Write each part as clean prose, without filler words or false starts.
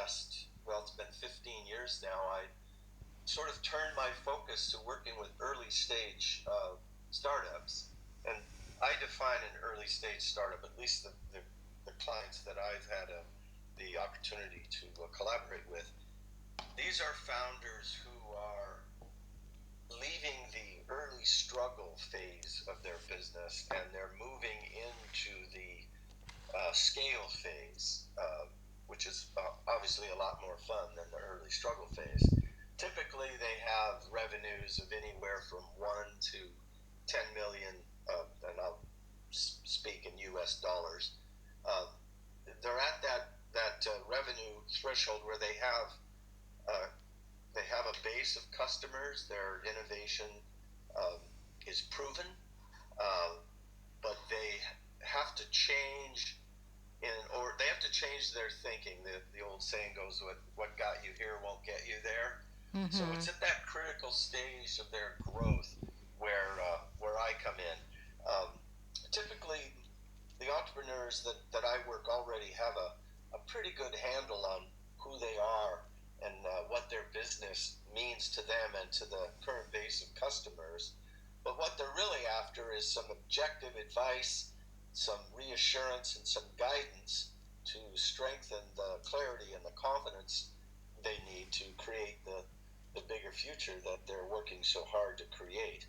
last, well, it's been 15 years now, I sort of turned my focus to working with early stage startups. And I define an early stage startup, at least the clients that I've had the opportunity to collaborate with. These are founders who are leaving the early struggle phase of their business and they're moving into the scale phase, which is obviously a lot more fun than the early struggle phase. Typically, they have revenues of anywhere from 1 to 10 million, and I'll speak in U.S. dollars. Uh, they're at that revenue threshold where uh, they have a base of customers. Their innovation um, is proven, uh, but they have to change or they have to change their thinking. The old saying goes, what got you here won't get you there. So Mm-hmm. it's at that critical stage of their growth where I come in. Um, Typically, the entrepreneurs that I work already have a pretty good handle on who they are and what their business means to them and to the current base of customers. But what they're really after is some objective advice, some reassurance, and some guidance to strengthen the clarity and the confidence they need to create the bigger future that they're working so hard to create.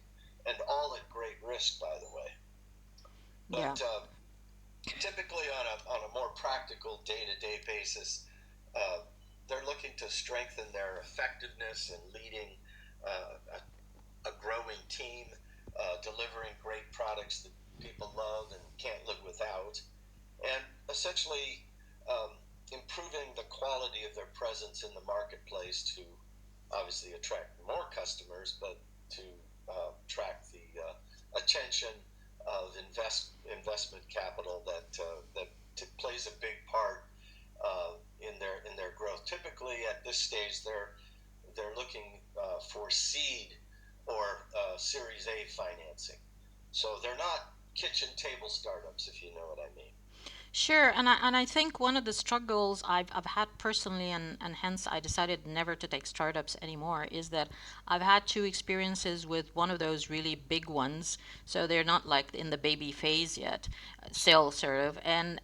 And all at great risk, by the way. Yeah. But typically on a more practical day-to-day basis, uh, they're looking to strengthen their effectiveness in leading a growing team, delivering great products that people love and can't live without, and essentially um, improving the quality of their presence in the marketplace to obviously attract more customers, but to attract the attention of investment capital that plays a big part in their growth. Typically, at this stage, they're looking for seed or Series A financing. So they're not kitchen table startups, if you know what I mean. Sure, and I think one of the struggles I've had personally, and hence I decided never to take startups anymore, is that I've had two experiences with one of those really big ones. So they're not like in the baby phase yet, still sort of, and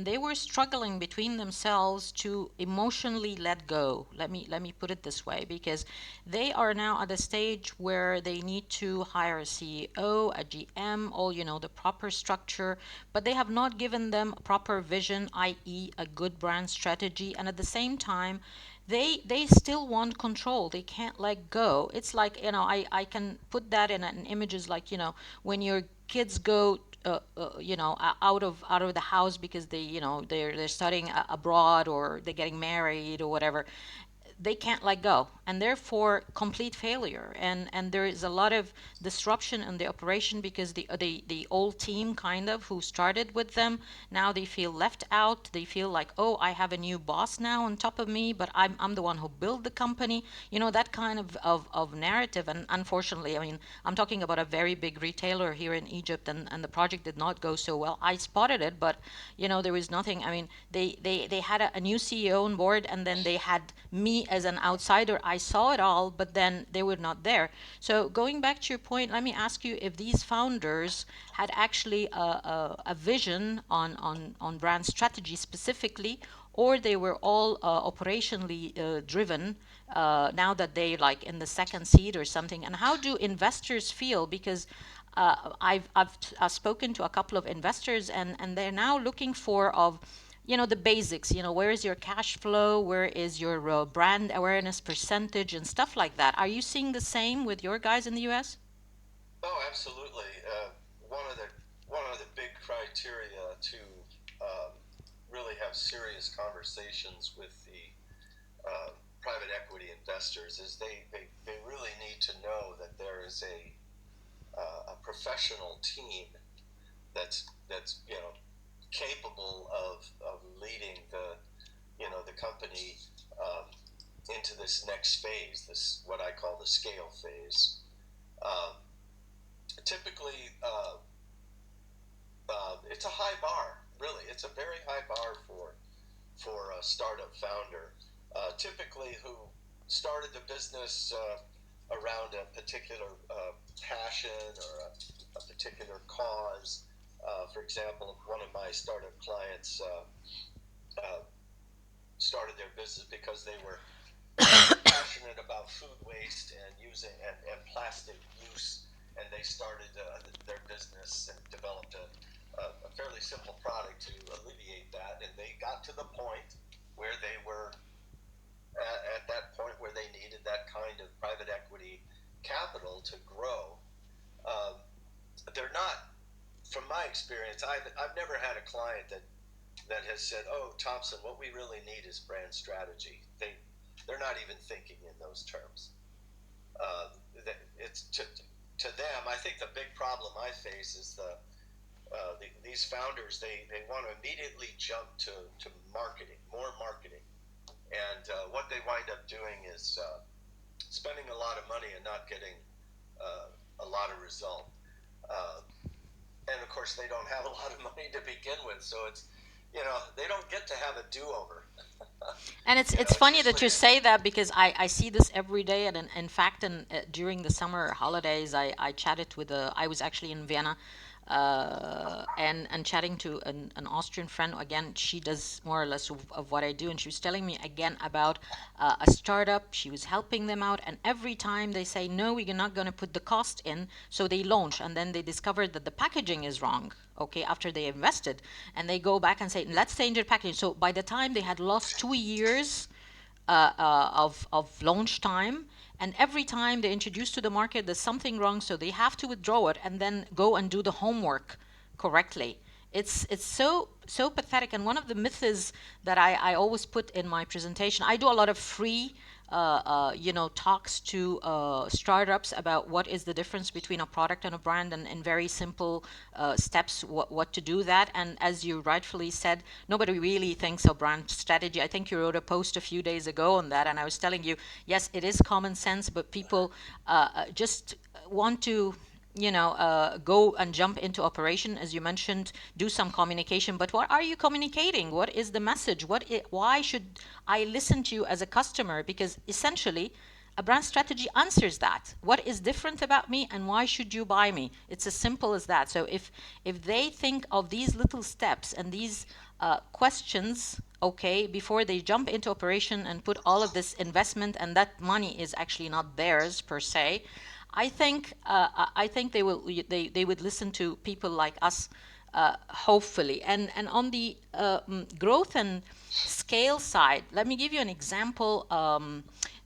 they were struggling between themselves to emotionally let go. Let me put it this way, because they are now at a stage where they need to hire a CEO, a GM, all the proper structure, but they have not given them a proper vision, i.e., a good brand strategy, and at the same time, they still want control. They can't let go. It's like, I can put that in images like, when your kids go out of the house because they're studying abroad, or they're getting married or whatever. They can't let go, and therefore complete failure, and there is a lot of disruption in the operation, because the old team, kind of, who started with them, now they feel left out. They feel like, oh, I have a new boss now on top of me, but I'm the one who built the company, that kind of narrative. And unfortunately, I mean, I'm talking about a very big retailer here in Egypt, and the project did not go so well. I spotted it, but there was nothing. I mean, they had a new CEO on board, and then they had me as an outsider. I saw it all, but then they were not there. So going back to your point, let me ask you if these founders had actually a vision on brand strategy specifically, or they were all operationally driven, now that they like in the second seed or something. And how do investors feel? Because I've spoken to a couple of investors, and they're now looking for of the basics. Where is your cash flow? Where is your brand awareness percentage and stuff like that? Are you seeing the same with your guys in the US? Oh, absolutely. One of the one of the big criteria to um, really have serious conversations with the uh, private equity investors is they really need to know that there is a professional team that's capable of leading the company um, into this next phase, this what I call the scale phase. Um, Typically, it's a high bar. Really, it's a very high bar for a startup founder. typically who started the business around a particular passion or a particular cause. For example, one of my startup clients uh, started their business because they were passionate about food waste and and plastic use, and they started their business and developed a fairly simple product to alleviate that. And they got to the point where they were at that point where they needed that kind of private equity capital to grow. Um, they're not, from my experience, I've never had a client that has said, "Oh, Thomson, what we really need is brand strategy." They're not even thinking in those terms. Uh, it's to them. I think the big problem I face is these founders. They want to immediately jump to marketing, more marketing, and what they wind up doing is spending a lot of money and not getting a lot of result. Uh, and of course, they don't have a lot of money to begin with, so it's, they don't get to have a do-over. And it's It's funny that usually you say that because I see this every day. And in fact, during the summer holidays, I chatted with I was actually in Vienna, and chatting to an Austrian friend. Again, she does more or less of what I do, and she was telling me again about a startup. She was helping them out, and every time they say, no, we're not going to put the cost in, so they launch, and then they discovered that the packaging is wrong, okay, after they invested, and they go back and say, let's change the packaging. So by the time they had lost 2 years of launch time, and every time they introduce to the market there's something wrong, so they have to withdraw it and then go and do the homework correctly. It's so pathetic. And one of the myths that I always put in my presentation, I do a lot of free talks to startups about what is the difference between a product and a brand, and very simple steps what to do that. And as you rightfully said, nobody really thinks of brand strategy. I think you wrote a post a few days ago on that, and I was telling you, yes, it is common sense, but people just want to go and jump into operation, as you mentioned, do some communication. But what are you communicating? What is the message? Why should I listen to you as a customer? Because essentially, a brand strategy answers that. What is different about me, and why should you buy me? It's as simple as that. So if they think of these little steps and these questions, okay, before they jump into operation and put all of this investment, and that money is actually not theirs per se, I think they would listen to people like us, hopefully. And on the growth and scale side, let me give you an example.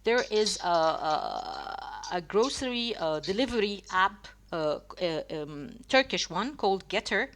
There is a grocery delivery app, Turkish one called Getter.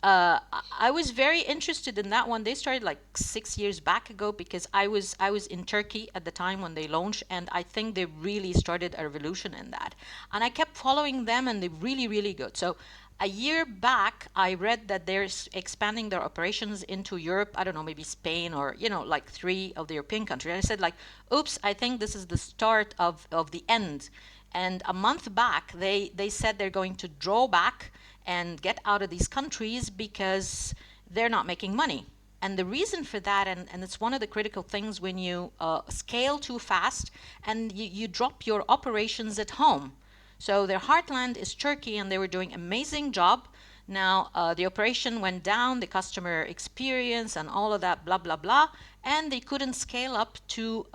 I was very interested in that one. They started like 6 years back ago, because I was in Turkey at the time when they launched, and I think they really started a revolution in that. And I kept following them, and they're really, really good. So a year back, I read that they're expanding their operations into Europe. I don't know, maybe Spain, or like 3 of the European countries. And I said, like, oops, I think this is the start of the end. And a month back, they said they're going to draw back and get out of these countries because they're not making money. And the reason for that, and it's one of the critical things when you scale too fast, and you drop your operations at home. So their heartland is Turkey, and they were doing amazing job. Now the operation went down, the customer experience and all of that, blah, blah, blah, and they couldn't scale up to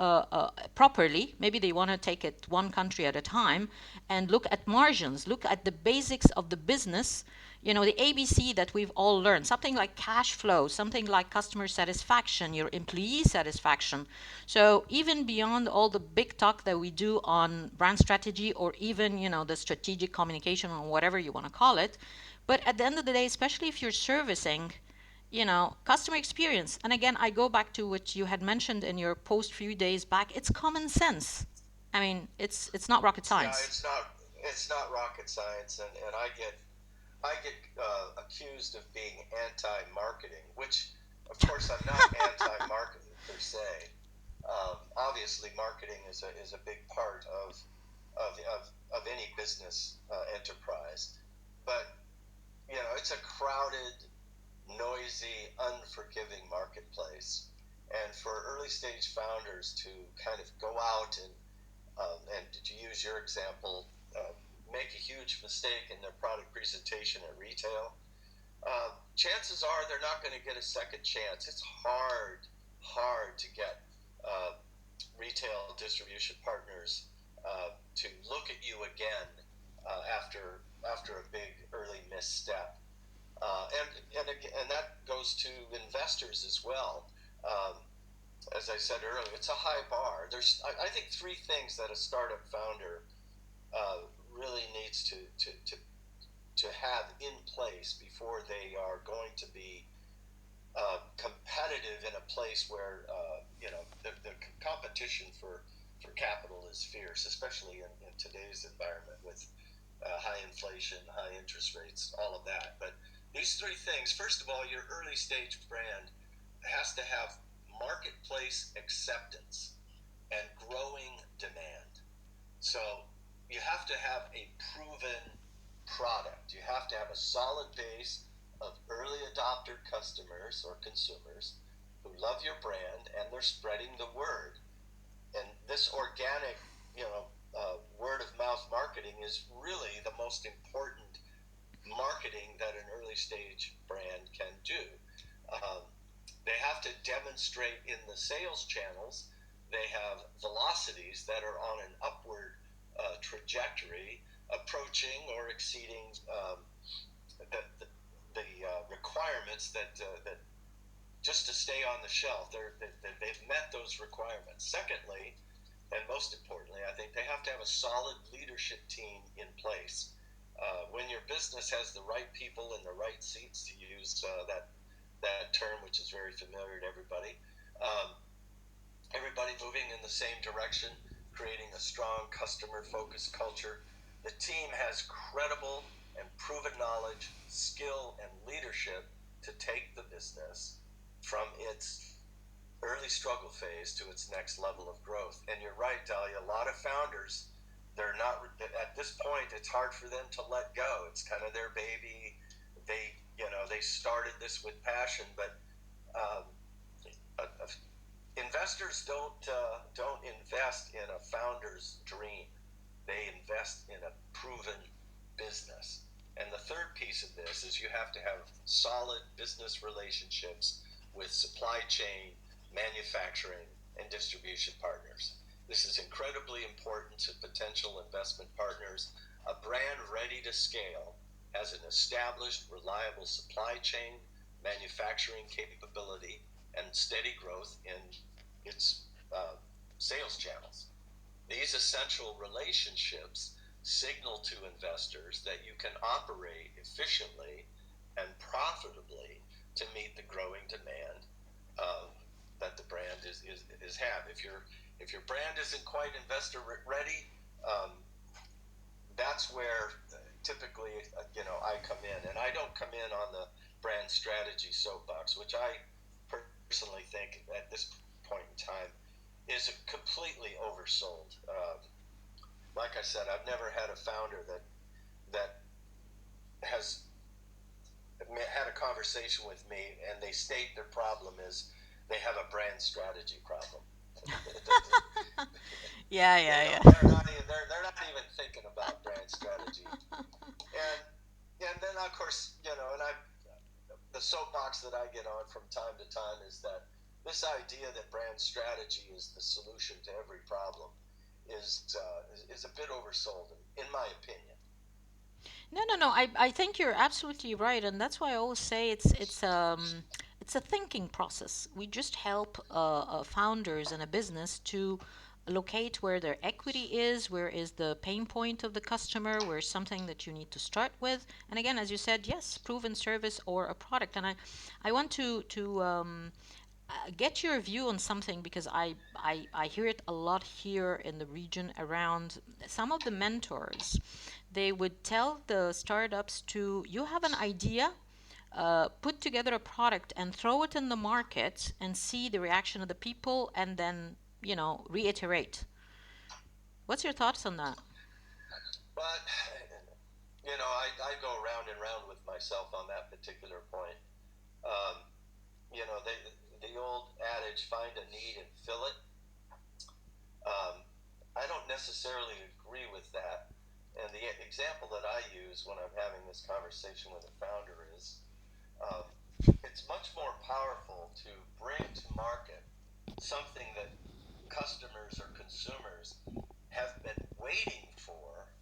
properly. Maybe they want to take it one country at a time and look at margins, look at the basics of the business, the ABC that we've all learned, something like cash flow, something like customer satisfaction, your employee satisfaction. So even beyond all the big talk that we do on brand strategy, or even, the strategic communication, or whatever you want to call it, but at the end of the day, especially if you're servicing, customer experience. And again, I go back to what you had mentioned in your post few days back. It's common sense. I mean, it's not rocket Yeah, science. it's not rocket science, and I get accused of being anti-marketing, which of course I'm not anti-marketing per se. Obviously, marketing is a big part of any business enterprise, but it's a crowded, noisy, unforgiving marketplace. And for early early stage founders to kind of go out and to use your example, make a huge mistake in their product presentation at retail, chances are they're not going to get a second chance. It's hard to get retail distribution partners to look at you again after a big early misstep. And that goes to investors as well. Um, as I said earlier, it's a high bar. I think, three things that a startup founder really needs to have in place before they are going to be competitive in a place where the competition for capital is fierce, especially in today's environment with high inflation, high interest rates, all of that. But these three things: first of all, your early stage brand has to have marketplace acceptance and growing demand. So you have to have a proven product. You have to have a solid base of early adopter customers or consumers who love your brand and they're spreading the word. And this organic, word of mouth marketing is really the most important marketing that an early stage brand can do. Um, they have to demonstrate in the sales channels they have velocities that are on an upward trajectory, approaching or exceeding the requirements that just to stay on the shelf. They've met those requirements. Secondly, and most importantly, I think they have to have a solid leadership team in place. When your business has the right people in the right seats, to use that term, which is very familiar to everybody, um, everybody moving in the same direction, creating a strong customer-focused culture. The team has credible and proven knowledge, skill, and leadership to take the business from its early struggle phase to its next level of growth. And you're right, Dahlia, a lot of founders, they're not, at this point, it's hard for them to let go. It's kind of their baby. They started this with passion, but um, investors don't invest in a founder's dream. They invest in a proven business. And the third piece of this is you have to have solid business relationships with supply chain, manufacturing, and distribution partners. This is incredibly important to potential investment partners. A brand ready to scale has an established, reliable supply chain, manufacturing capability, and steady growth in its sales channels. These essential relationships signal to investors that you can operate efficiently and profitably to meet the growing demand uh, that the brand is have. If your brand isn't quite investor ready, um, that's where typically I come in, and I don't come in on the brand strategy soapbox, which I personally think at this point in time is completely oversold. Like I said, I've never had a founder that has had a conversation with me and they state their problem is they have a brand strategy problem. Yeah, you yeah, know, yeah. they're not even thinking about brand strategy. And then of course, and the soapbox that I get on from time to time is that this idea that brand strategy is the solution to every problem is a bit oversold, in my opinion. No, no, no. I think you're absolutely right, and that's why I always say it's a thinking process. We just help founders in a business to locate where their equity is, where is the pain point of the customer, where's something that you need to start with. And again, as you said, yes, proven service or a product. And I want to get your view on something because I hear it a lot here in the region around some of the mentors. They would tell the startups to, you have an idea, put together a product and throw it in the market and see the reaction of the people and then, reiterate. What's your thoughts on that? But I go round and round with myself on that particular point. Um, the old percentage find a need and fill it. Um, I don't necessarily agree with that. And the example that I use when I'm having this conversation with a founder is um, it's much more powerful to bring to market something that customers or consumers have been waiting for,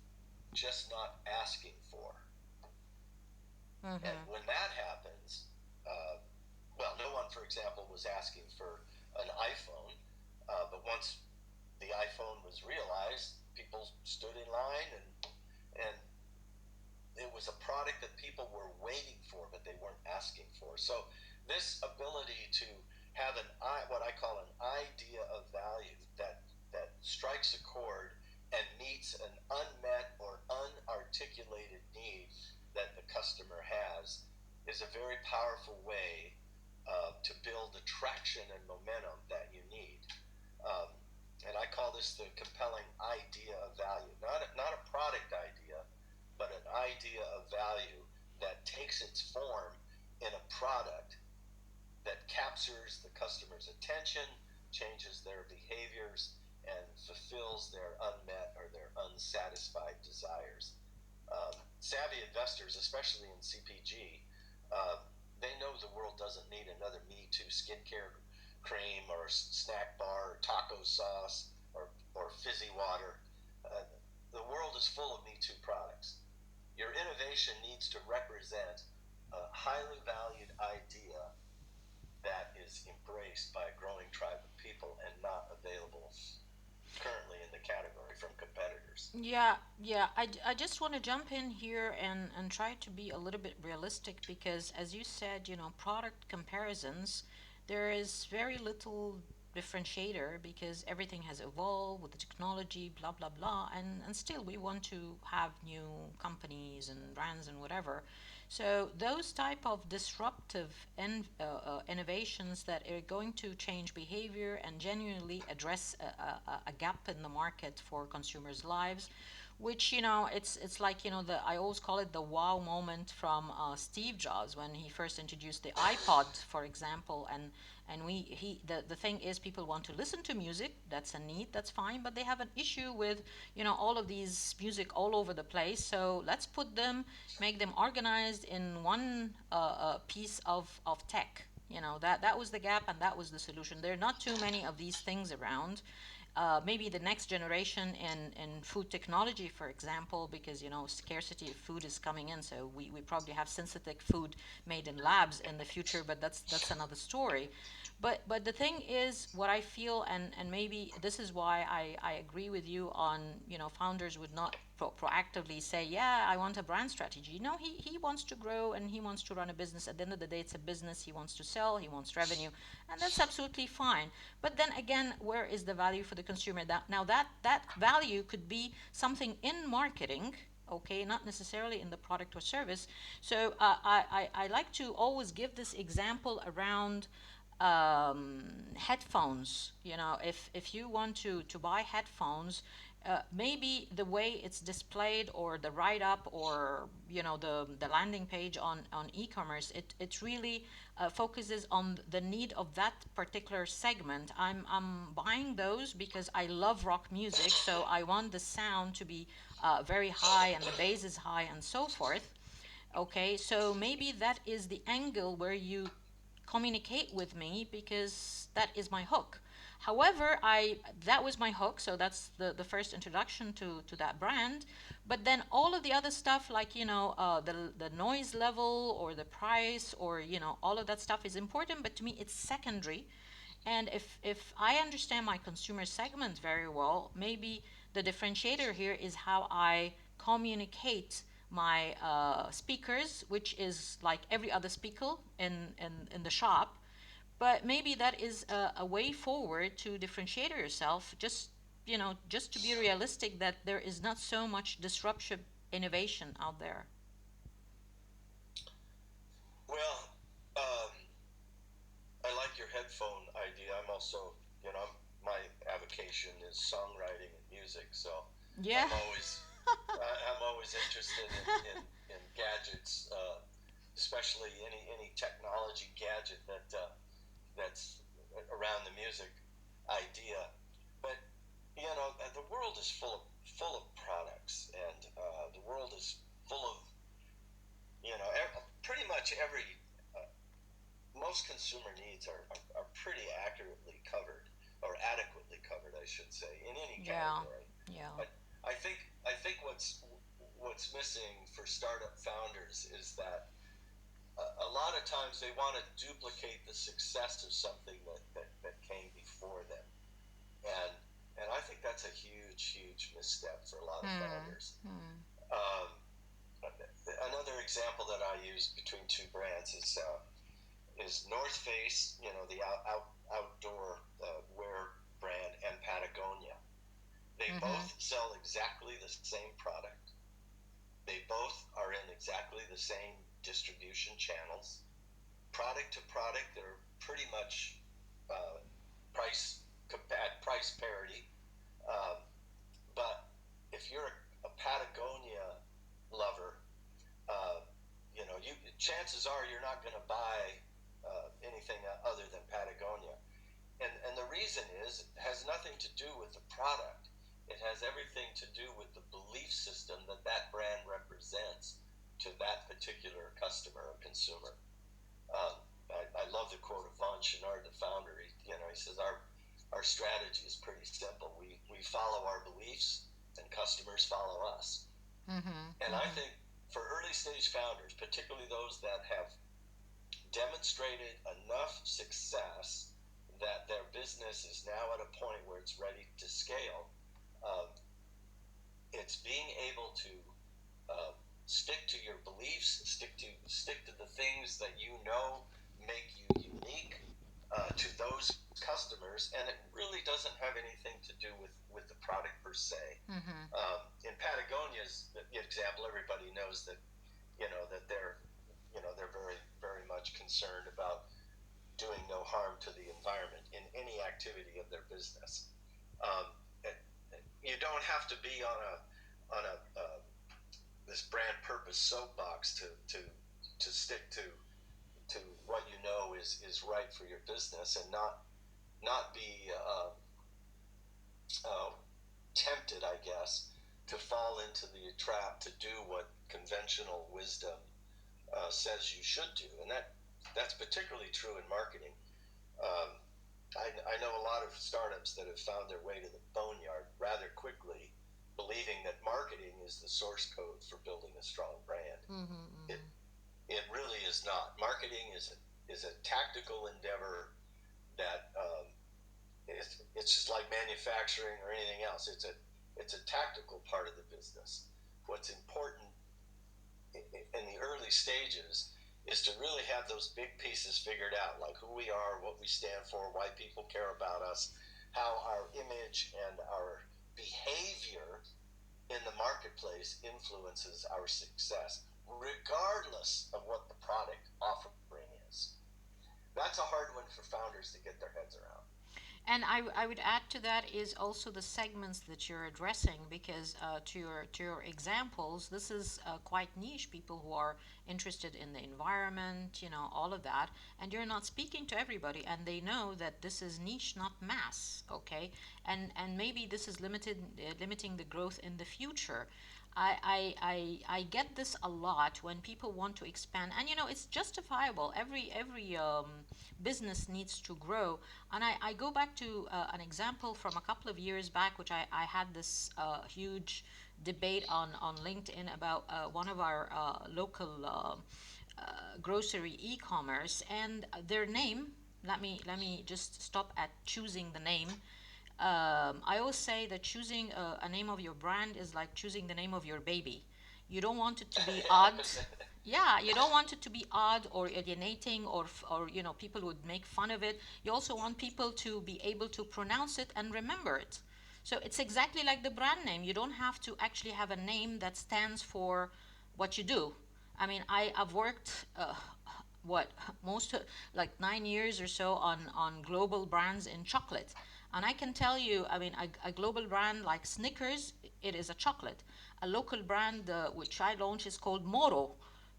just not asking for. And Mm-hmm. when that happens, uh, well, no one, for example, was asking for an iPhone, but once the iPhone was realized, people stood in line, and it was a product that people were waiting for, but they weren't asking for. So this ability to have an what I call an idea of value that strikes a chord and meets an unmet or unarticulated need that the customer has is a very powerful way to build the traction and momentum that you need. Um, and I call this the compelling idea of value, not a product idea, but an idea of value that takes its form in a product that captures the customer's attention, changes their behaviors, and fulfills their unmet or their unsatisfied desires. Savvy investors, especially in CPG, uh, they know the world doesn't need another Me Too skincare cream or snack bar or taco sauce or fizzy water. Uh, the world is full of Me Too products. Your innovation needs to represent a highly valued idea that is embraced by a growing tribe of people and not available currently in the category from competitors. Yeah, yeah. I just want to jump in here and try to be a little bit realistic because, as you said, product comparisons, there is very little differentiator because everything has evolved with the technology, blah, blah, blah. And still, we want to have new companies and brands and whatever. So those type of disruptive innovations that are going to change behavior and genuinely address a gap in the market for consumers' lives, which it's like the I always call it the wow moment from Steve Jobs when he first introduced the iPod, for example, and the thing is people want to listen to music, that's a need, that's fine, but they have an issue with all of these music all over the place, so let's put them, make them organized in one piece of tech. That was the gap and that was the solution. There are not too many of these things around. Maybe the next generation in food technology, for example, because scarcity of food is coming in, so we probably have synthetic food made in labs in the future, but that's another story. But the thing is, what I feel, and maybe this is why I agree with you on, founders would not proactively say, yeah, I want a brand strategy. No, he wants to grow and he wants to run a business. At the end of the day, it's a business. He wants to sell, he wants revenue, and that's absolutely fine. But then again, where is the value for the consumer? Now that value could be something in marketing, okay, not necessarily in the product or service. So I like to always give this example around headphones. If you want to buy headphones, maybe the way it's displayed or the write up or the landing page on e-commerce, it really focuses on the need of that particular segment. I'm buying those because I love rock music, so I want the sound to be very high and the bass is high and so forth. Okay, so maybe that is the angle where you communicate with me because that is my hook. However, I that was my hook, so that's the first introduction to that brand. But then all of the other stuff, like the noise level or the price or all of that stuff is important, but to me it's secondary. And if I understand my consumer segment very well, maybe the differentiator here is how I communicate my speakers, which is like every other speaker in the shop. But maybe that is a way forward to differentiate yourself. Just to be realistic that there is not so much disruptive innovation out there. Well, um, I like your headphone idea. I'm also, my avocation is songwriting and music, so Yeah. I'm always, I'm always interested in gadgets, especially any technology gadget that's around the music idea. But the world is full of products, and the world is full of pretty much every most consumer needs are pretty accurately covered, or adequately covered, I should say, in any Yeah, category. yeah. But I think what's missing for startup founders is that a lot of times they want to duplicate the success of something that came before them, and I think that's a huge misstep for a lot of founders. Um, Another example that I use between two brands is North Face, the outdoor wear brand, and Patagonia. They both sell exactly the same product. They both are in exactly the same distribution channels. Product to product, they're pretty much uh, price at price parity. Um, but if you're a Patagonia lover, uh, chances are you're not going to buy anything other than Patagonia. And the reason it has nothing to do with the product. It has everything to do with the belief system that brand represents to that particular customer or consumer. I love the quote of Von Chenard, the founder. He says our strategy is pretty simple. We follow our beliefs, and customers follow us. And I think for early stage founders, particularly those that have demonstrated enough success that their business is now at a point where it's ready to scale, um, it's being able to stick to your beliefs, stick to the things that make you unique to those customers, and it really doesn't have anything to do with the product per se. In Patagonia's example, everybody knows that that they're very much concerned about doing no harm to the environment in any activity of their business. Um, you don't have to be on a this brand purpose soapbox to stick to what is right for your business, and not be uh, tempted, I guess, to fall into the trap to do what conventional wisdom says you should do, and that's particularly true in marketing. Um, I know a lot of startups that have found their way to the boneyard rather quickly, believing that marketing is the source code for building a strong brand. It really is not. Marketing is a tactical endeavor that it's just like manufacturing or anything else. It's a tactical part of the business. What's important in the early stages is to really have those big pieces figured out, like who we are, what we stand for, why people care about us, how our image and our behavior in the marketplace influences our success, regardless of what the product offering is. That's a hard one for founders to get their heads around. And I would add to that is also the segments that you're addressing, because to your examples, this is quite niche. People who are interested in the environment, all of that, and you're not speaking to everybody, and they know that this is niche, not mass. Okay, and maybe this is limiting the growth in the future. I get this a lot when people want to expand, and it's justifiable. Every business needs to grow, and I go back to an example from a couple of years back, which I had this huge debate on LinkedIn about one of our local grocery e-commerce, and their name. Let me just stop at choosing the name. I always say that choosing a name of your brand is like choosing the name of your baby. You don't want it to be odd. Yeah, you don't want it to be odd or alienating, or people would make fun of it. You also want people to be able to pronounce it and remember it. So it's exactly like the brand name. You don't have to actually have a name that stands for what you do. I mean, I've worked what most like 9 years or so on global brands in chocolate, and I can tell you, I mean, a global brand like Snickers, it is a chocolate. A local brand which I launched is called Moro.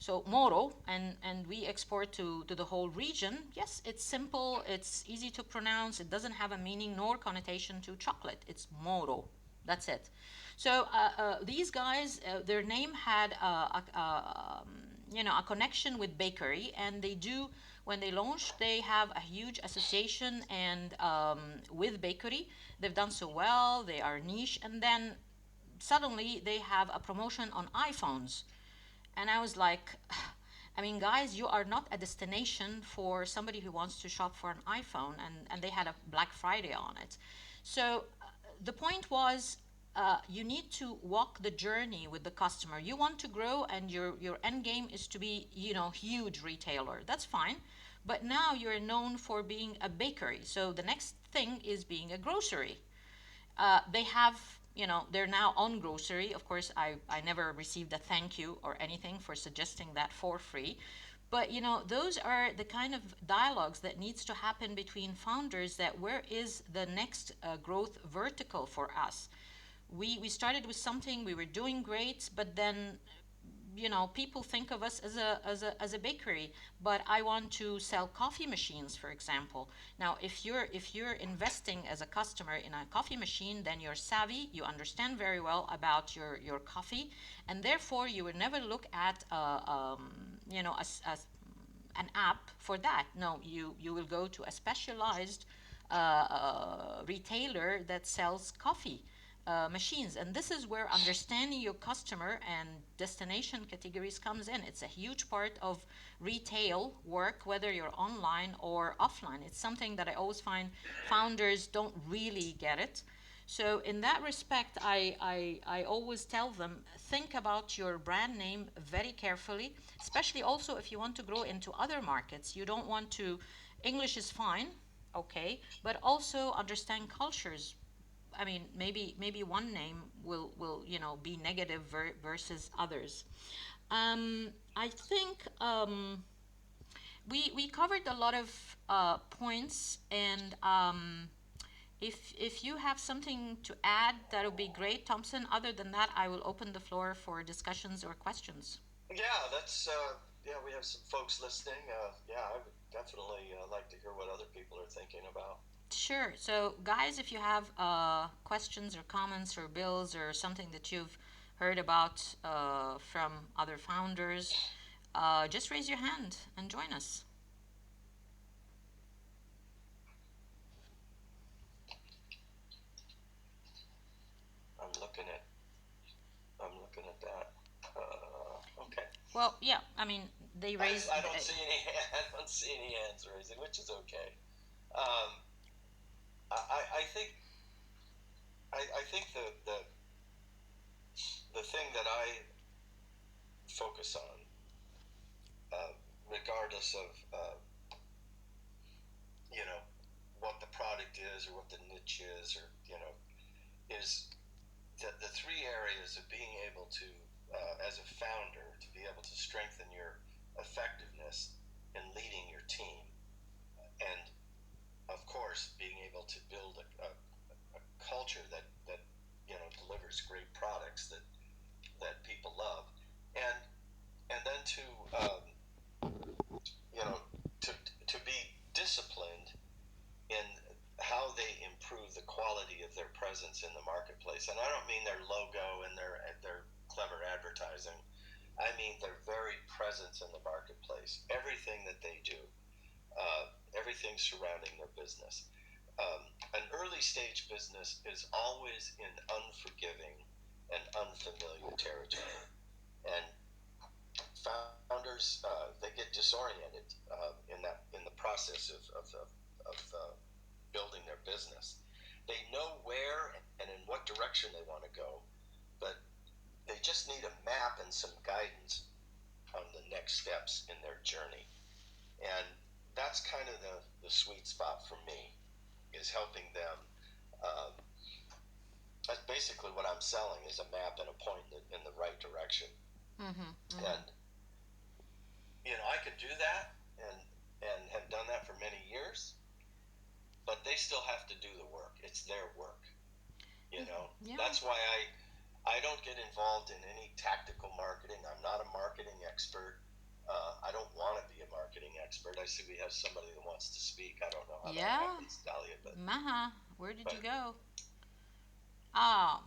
So Moro, and we export to the whole region. Yes, it's simple, it's easy to pronounce, it doesn't have a meaning nor connotation to chocolate. It's Moro. That's it. So these guys, their name had a connection with bakery, and they do, when they launched, they have a huge association and with bakery. They've done so well. They are niche, and then suddenly they have a promotion on iPhones. And I was like, I mean, guys, you are not a destination for somebody who wants to shop for an iPhone. And they had a Black Friday on it. So the point was, you need to walk the journey with the customer. You want to grow, and your end game is to be, huge retailer. That's fine. But now you're known for being a bakery. So the next thing is being a grocery. They have, they're now on grocery. Of course, I never received a thank you or anything for suggesting that for free. But, those are the kind of dialogues that needs to happen between founders, that where is the next growth vertical for us? We started with something, we were doing great, but then people think of us as a bakery, but I want to sell coffee machines, for example. Now, if you're investing as a customer in a coffee machine, then you're savvy, you understand very well about your coffee, and therefore you will never look at an app for that. No, you will go to a specialized retailer that sells coffee machines. And this is where understanding your customer and destination categories comes in. It's a huge part of retail work, whether you're online or offline. It's something that I always find founders don't really get it. So in that respect, I always tell them, think about your brand name very carefully, especially also if you want to grow into other markets. You don't want to, English is fine, okay, but also understand cultures. I mean, maybe one name will be negative versus others. I think we covered a lot of points, and if you have something to add, that would be great, Thompson. Other than that, I will open the floor for discussions or questions. Yeah, that's yeah. We have some folks listening. Yeah, I would definitely like to hear what other people are thinking about. Sure. So, guys, if you have questions or comments or bills or something that you've heard about from other founders, just raise your hand and join us. I'm looking at I'm looking at that. Okay. Well, yeah, I mean, they raise. I don't see any. I don't see any hands raising, which is okay. Um, I think I think the thing that I focus on, regardless of you know what the product is or what the niche is, or is the three areas of being able to, as a founder, to be able to strengthen your effectiveness in leading your team, and of course being able to build a culture that delivers great products that people love, and then to you know to to be disciplined in how they improve the quality of their presence in the marketplace. And I don't mean their logo and their clever advertising. I mean their very presence in the marketplace. Everything that they do, everything surrounding their business. An early stage business is always in unforgiving and unfamiliar territory, and founders they get disoriented in the process of building their business. They know where and in what direction they want to go, but they just need a map and some guidance on the next steps in their journey. And that's kind of the sweet spot for me, is helping them. Um, that's basically what I'm selling, is a map and a point in the right direction. Mm-hmm, mm-hmm. And I can do that, and have done that for many years, but they still have to do the work. It's their work. Yeah. That's why I don't get involved in any tactical marketing. I'm not a marketing expert. I don't want to be a marketing expert. I see we have somebody that wants to speak. I don't know how that Yeah. happens, Dahlia, but Maha, where did you but go? Ah,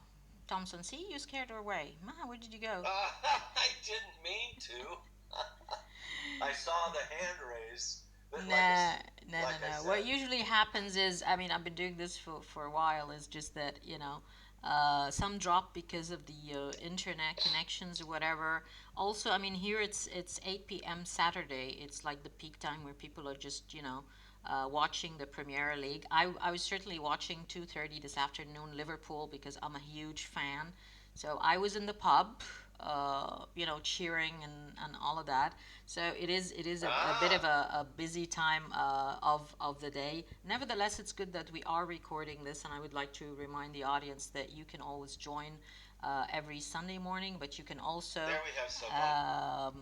Thompson, see, you scared her away. Maha, where did you go? I didn't mean to. I saw the hand raise, but Nah, no, no, like I no. What said, usually happens is, I mean, I've been doing this for a while, is just that, some drop because of the internet connections or whatever. Also, I mean, here it's 8 p.m. Saturday. It's like the peak time where people are just, watching the Premier League. I was certainly watching 2:30 this afternoon Liverpool because I'm a huge fan. So I was in the pub, cheering and all of that. So it is a bit of a busy time of the day. Nevertheless, it's good that we are recording this, and I would like to remind the audience that you can always join every Sunday morning, but you can also there we have someone.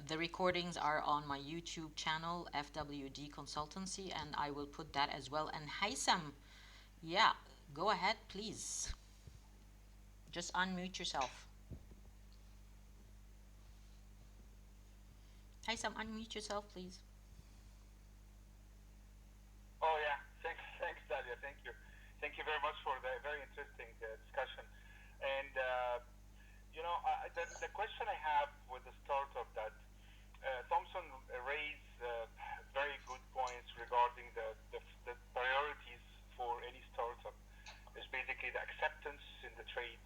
the recordings are on my YouTube channel, FWD Consultancy, and I will put that as well. And Haysam, yeah, go ahead, please. Just unmute yourself. Haysam, unmute yourself, please. Oh yeah, thanks, Dalia. Thank you very much for the very interesting discussion. And the question I have with the startup that Thomson raised very good points regarding the priorities for any startup is basically the acceptance in the trade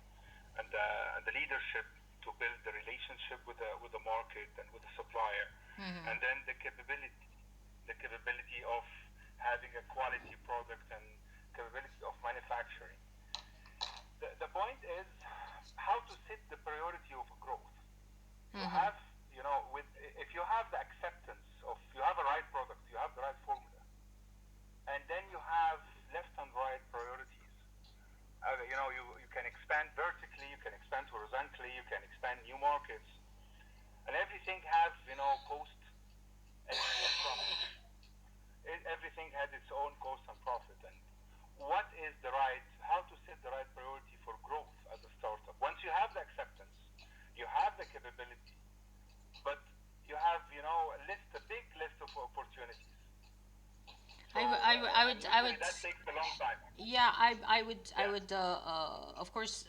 and the leadership to build the relationship with the market and with the supplier, and then the capability of having a quality product and capability of manufacturing. The point is how to set the priority of growth. You have, with if you have the acceptance of you have a right product, you have the right formula, and then you have left and right priorities. You can expand vertically, you can expand horizontally, you can expand new markets, and everything has cost and profit. Everything has its own cost and profit. And what is the right, how to set the right priority for growth as a startup? Once you have the acceptance, you have the capability, but you have a big list of opportunities. So, that takes a long time. Yeah, I would, Yeah. of course,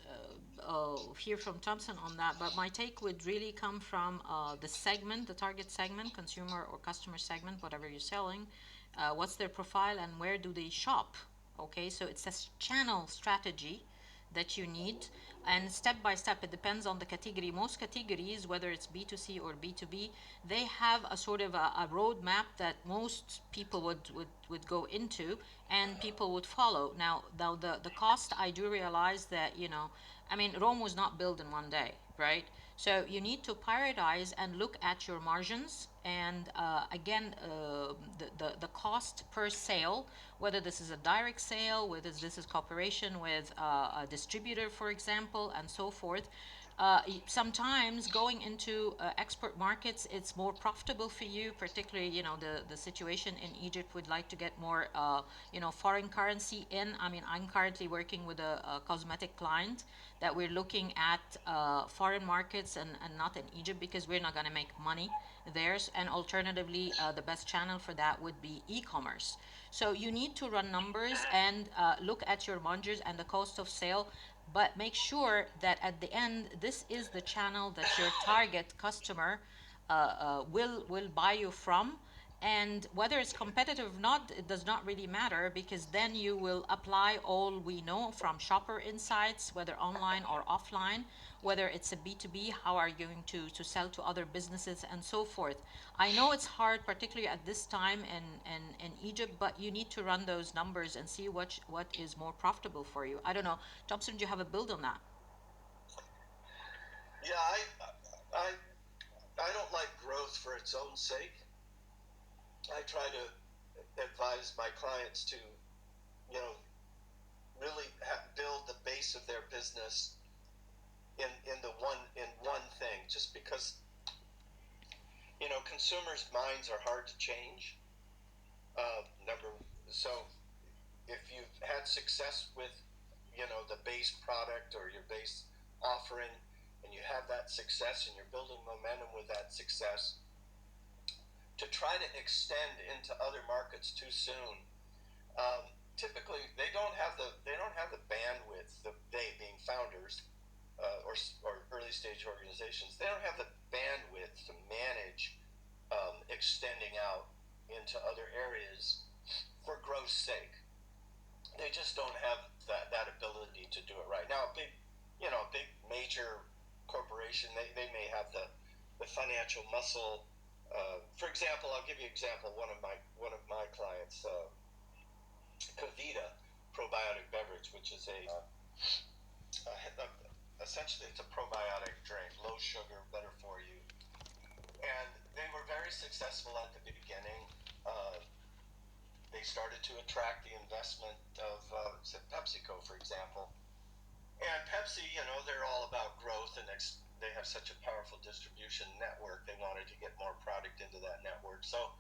hear from Thompson on that. But my take would really come from the segment, the target segment, consumer or customer segment, whatever you're selling. What's their profile and where do they shop? Okay, so it's a channel strategy that you need, and step by step it depends on the category. Most categories, whether it's B2C or B2B, they have a sort of a roadmap that most people would go into and people would follow. Now the cost, I do realize that, I mean, Rome was not built in one day, right? So you need to prioritize and look at your margins and again, the cost per sale, whether this is a direct sale, whether this is cooperation with a distributor, for example, and so forth. Sometimes going into export markets, it's more profitable for you, particularly, the situation in Egypt would like to get more, foreign currency in. I mean, I'm currently working with a cosmetic client that we're looking at foreign markets and not in Egypt because we're not going to make money there. And alternatively, the best channel for that would be e-commerce. So you need to run numbers and look at your margins and the cost of sale, but make sure that at the end, this is the channel that your target customer will buy you from. And whether it's competitive or not, it does not really matter, because then you will apply all we know from shopper insights, whether online or offline, whether it's a B2B, how are you going to sell to other businesses and so forth. I know it's hard, particularly at this time in Egypt, but you need to run those numbers and see what is more profitable for you. I don't know. Thompson, do you have a build on that? Yeah, I I don't like growth for its own sake. I try to advise my clients to, really build the base of their business in one thing. Just because consumers' minds are hard to change. Number so if you've had success with the base product or your base offering, and you have that success and you're building momentum with that success, to try to extend into other markets too soon. Typically, they don't have the bandwidth. They being founders or early stage organizations, they don't have the bandwidth to manage extending out into other areas for growth's sake. They just don't have that ability to do it right now. A big major corporation, they may have the financial muscle. For example, I'll give you an example. One of my clients, Kavita probiotic beverage, which is essentially it's a probiotic drink, low sugar, better for you. And they were very successful at the beginning. They started to attract the investment of PepsiCo, for example. And Pepsi, they're all about growth, and they have such a powerful distribution network. They wanted to get more product into that network. So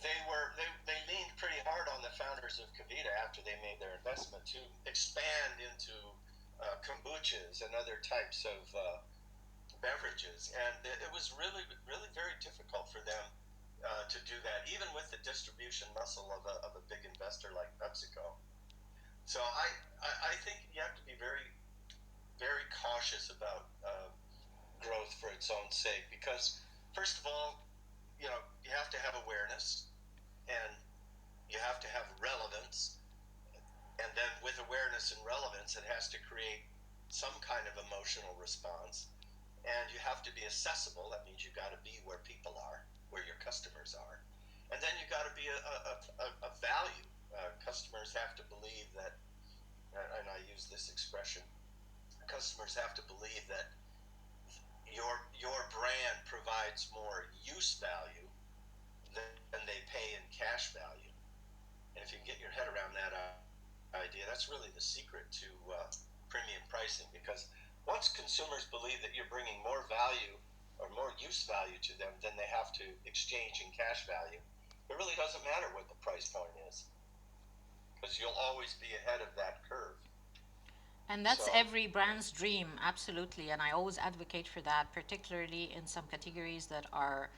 they leaned pretty hard on the founders of Kavita after they made their investment to expand into kombuchas and other types of beverages, and it was really, really very difficult for them to do that, even with the distribution muscle of a big investor like PepsiCo. So I think you have to be very, very cautious about growth for its own sake, because first of all, you have to have awareness, and you have to have relevance, and then with awareness and relevance, it has to create some kind of emotional response, and you have to be accessible. That means you got to be where people are, where your customers are, and then you got to be a value. Customers have to believe that, and I use this expression, customers have to believe that your brand provides more use value than they pay in cash value. And if you can get your head around that idea, that's really the secret to premium pricing, because once consumers believe that you're bringing more value or more use value to them than they have to exchange in cash value, it really doesn't matter what the price point is, because you'll always be ahead of that curve. And that's every brand's dream, absolutely. And I always advocate for that, particularly in some categories that are,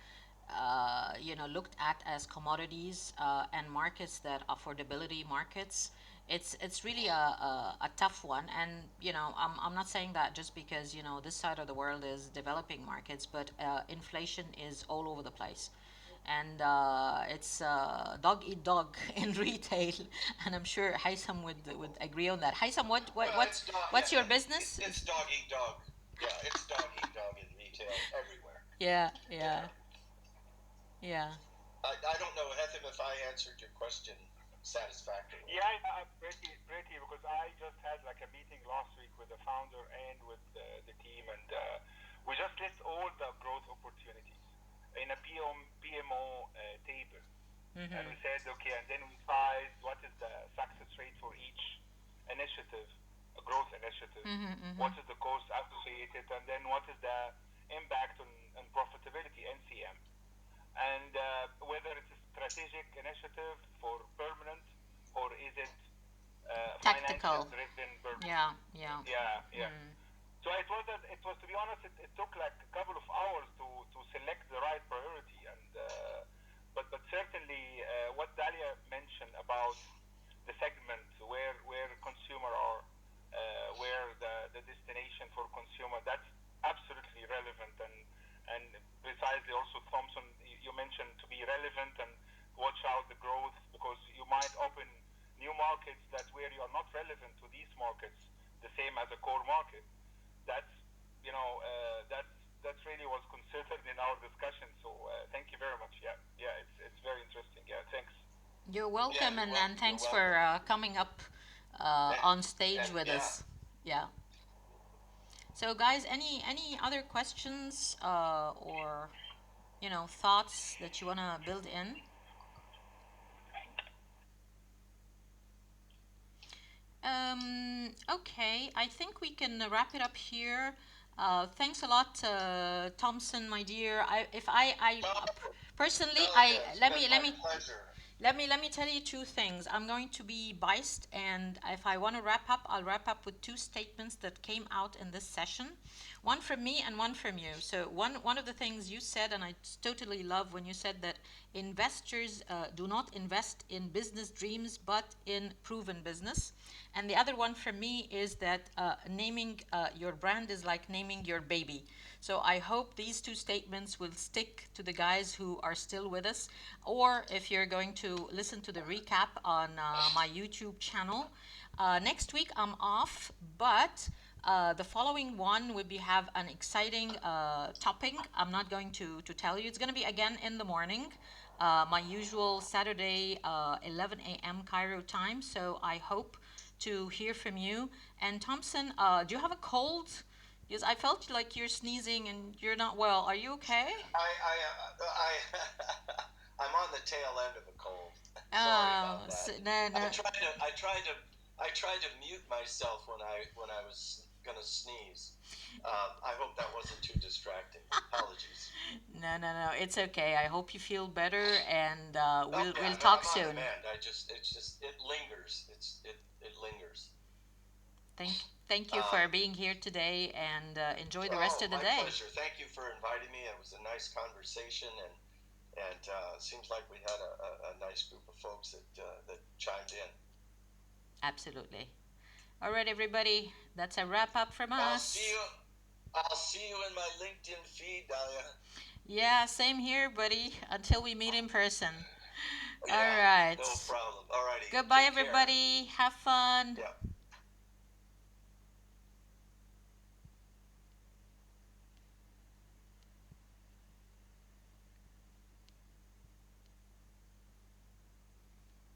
looked at as commodities and markets that affordability markets. It's really a tough one. And, I'm not saying that just because, this side of the world is developing markets, but inflation is all over the place. And it's dog eat dog in retail, and I'm sure Haitham would agree on that. Haitham, what's your business? It's dog eat dog. Yeah, it's dog eat dog in retail everywhere. Yeah. Yeah. I don't know, Haitham, if I answered your question satisfactorily. Yeah, pretty, because I just had like a meeting last week with the founder and with the team, and we just list all the growth opportunities in a PMO table. Mm-hmm. And we said, okay, and then we sized what is the success rate for each initiative, a growth initiative, what is the cost associated, and then what is the impact on profitability, NCM. And whether it's a strategic initiative for permanent, or is it tactical driven permanent? Yeah. So it was to be honest, it took like a couple of hours to select the right priority, and but certainly what Dalia mentioned about the segment where consumer are, where the destination for consumer, that's absolutely relevant, and precisely also Thomson, you mentioned to be relevant and watch out the growth, because you might open new markets that where you are not relevant to these markets, the same as a core market. That's that's really was considered in our discussion. So thank you very much. Yeah, it's very interesting. Yeah, thanks. You're welcome, and thanks for coming up on stage with us. Yeah. So guys, any other questions or thoughts that you want to build in? Okay, I think we can wrap it up here. Thanks a lot, Thomson, my dear. Personally, let me. Pleasure. Let me tell you two things. I'm going to be biased, and if I want to wrap up, I'll wrap up with two statements that came out in this session, one from me and one from you. So one of the things you said, and I totally love when you said that investors do not invest in business dreams, but in proven business. And the other one from me is that naming your brand is like naming your baby. So I hope these two statements will stick to the guys who are still with us, or if you're going to listen to the recap on my YouTube channel. Next week I'm off, but the following one will be have an exciting topic. I'm not going to tell you. It's going to be again in the morning, my usual Saturday 11 a.m. Cairo time. So I hope to hear from you. And Thompson, do you have a cold? Because I felt like you're sneezing and you're not well. Are you okay? I'm on the tail end of a cold. Sorry about that. No, no. I tried to mute myself when I was gonna sneeze. I hope that wasn't too distracting. Apologies. No. It's okay. I hope you feel better, and we'll Yeah, no, talk I'm on soon. the mend. It lingers. It lingers. Thank you for being here today, and enjoy the rest of the day. My pleasure. Thank you for inviting me. It was a nice conversation, and seems like we had a nice group of folks that chimed in. Absolutely. All right, everybody. That's a wrap up from us. I'll see you in my LinkedIn feed, Dahlia. Yeah, same here, buddy. Until we meet in person. Yeah, all right. No problem. All righty. Goodbye, everybody. Have fun. Yeah.